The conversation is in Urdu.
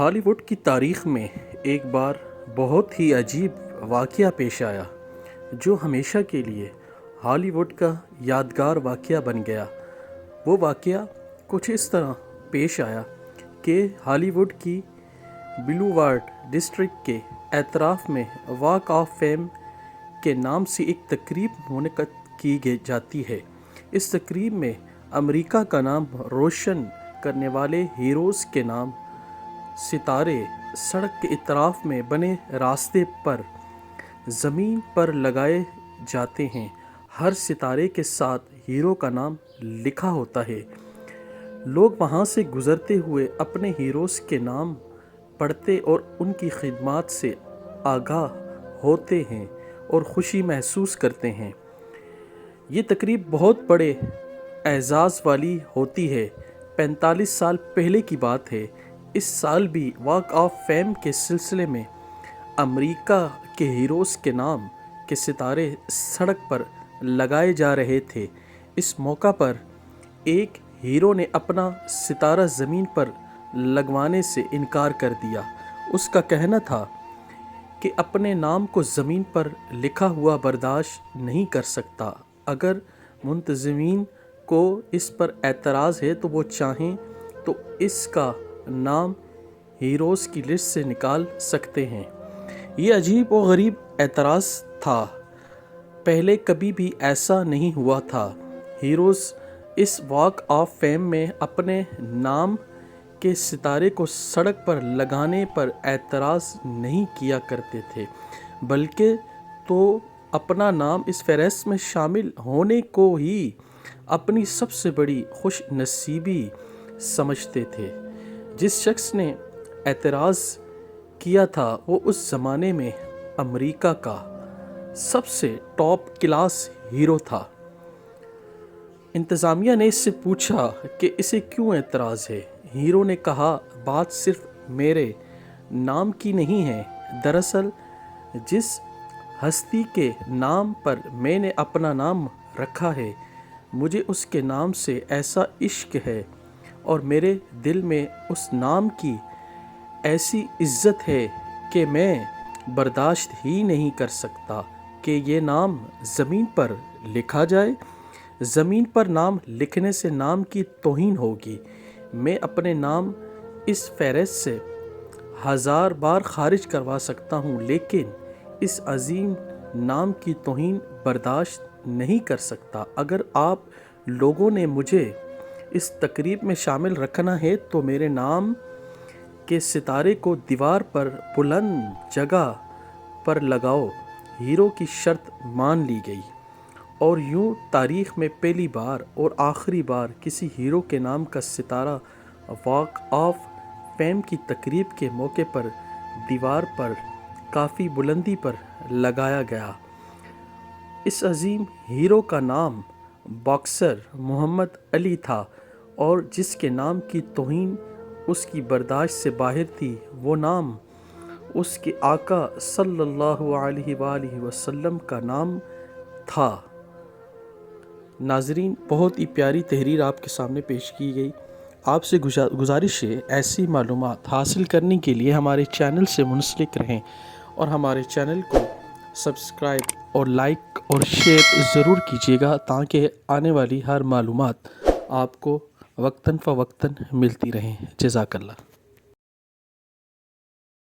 ہالی ووڈ کی تاریخ میں ایک بار بہت ہی عجیب واقعہ پیش آیا جو ہمیشہ کے لیے ہالی ووڈ کا یادگار واقعہ بن گیا۔ وہ واقعہ کچھ اس طرح پیش آیا کہ ہالی ووڈ کی بلیوارڈ ڈسٹرکٹ کے اطراف میں واک آف فیم کے نام سے ایک تقریب منعقد کی جاتی ہے۔ اس تقریب میں امریکہ کا نام روشن کرنے والے ہیروز کے نام ستارے سڑک کے اطراف میں بنے راستے پر زمین پر لگائے جاتے ہیں۔ ہر ستارے کے ساتھ ہیرو کا نام لکھا ہوتا ہے۔ لوگ وہاں سے گزرتے ہوئے اپنے ہیروز کے نام پڑھتے اور ان کی خدمات سے آگاہ ہوتے ہیں اور خوشی محسوس کرتے ہیں۔ یہ تقریب بہت بڑے اعزاز والی ہوتی ہے۔ 45 سال پہلے کی بات ہے۔ اس سال بھی واک آف فیم کے سلسلے میں امریکہ کے ہیروز کے نام کے ستارے سڑک پر لگائے جا رہے تھے۔ اس موقع پر ایک ہیرو نے اپنا ستارہ زمین پر لگوانے سے انکار کر دیا۔ اس کا کہنا تھا کہ اپنے نام کو زمین پر لکھا ہوا برداشت نہیں کر سکتا۔ اگر منتظمین کو اس پر اعتراض ہے تو وہ چاہیں تو اس کا نام ہیروز کی لسٹ سے نکال سکتے ہیں۔ یہ عجیب و غریب اعتراض تھا۔ پہلے کبھی بھی ایسا نہیں ہوا تھا۔ ہیروز اس واک آف فیم میں اپنے نام کے ستارے کو سڑک پر لگانے پر اعتراض نہیں کیا کرتے تھے، بلکہ تو اپنا نام اس فہرست میں شامل ہونے کو ہی اپنی سب سے بڑی خوش نصیبی سمجھتے تھے۔ جس شخص نے اعتراض کیا تھا وہ اس زمانے میں امریکہ کا سب سے ٹاپ کلاس ہیرو تھا۔ انتظامیہ نے اس سے پوچھا کہ اسے کیوں اعتراض ہے۔ ہیرو نے کہا، بات صرف میرے نام کی نہیں ہے۔ دراصل جس ہستی کے نام پر میں نے اپنا نام رکھا ہے، مجھے اس کے نام سے ایسا عشق ہے اور میرے دل میں اس نام کی ایسی عزت ہے کہ میں برداشت ہی نہیں کر سکتا کہ یہ نام زمین پر لکھا جائے۔ زمین پر نام لکھنے سے نام کی توہین ہوگی۔ میں اپنے نام اس فہرست سے 1000 بار خارج کروا سکتا ہوں، لیکن اس عظیم نام کی توہین برداشت نہیں کر سکتا۔ اگر آپ لوگوں نے مجھے اس تقریب میں شامل رکھنا ہے تو میرے نام کے ستارے کو دیوار پر بلند جگہ پر لگاؤ۔ ہیرو کی شرط مان لی گئی، اور یوں تاریخ میں پہلی بار اور آخری بار کسی ہیرو کے نام کا ستارہ واک آف فیم کی تقریب کے موقع پر دیوار پر کافی بلندی پر لگایا گیا۔ اس عظیم ہیرو کا نام باکسر محمد علی تھا، اور جس کے نام کی توہین اس کی برداشت سے باہر تھی، وہ نام اس کے آقا صلی اللہ علیہ وآلہ وسلم کا نام تھا۔ ناظرین، بہت ہی پیاری تحریر آپ کے سامنے پیش کی گئی۔ آپ سے گزارش ہے ایسی معلومات حاصل کرنے کے لیے ہمارے چینل سے منسلک رہیں اور ہمارے چینل کو سبسکرائب اور لائک اور شیئر ضرور کیجیے گا تاکہ آنے والی ہر معلومات آپ کو وقتاً فوقتاً ملتی رہیں۔ جزاک اللہ۔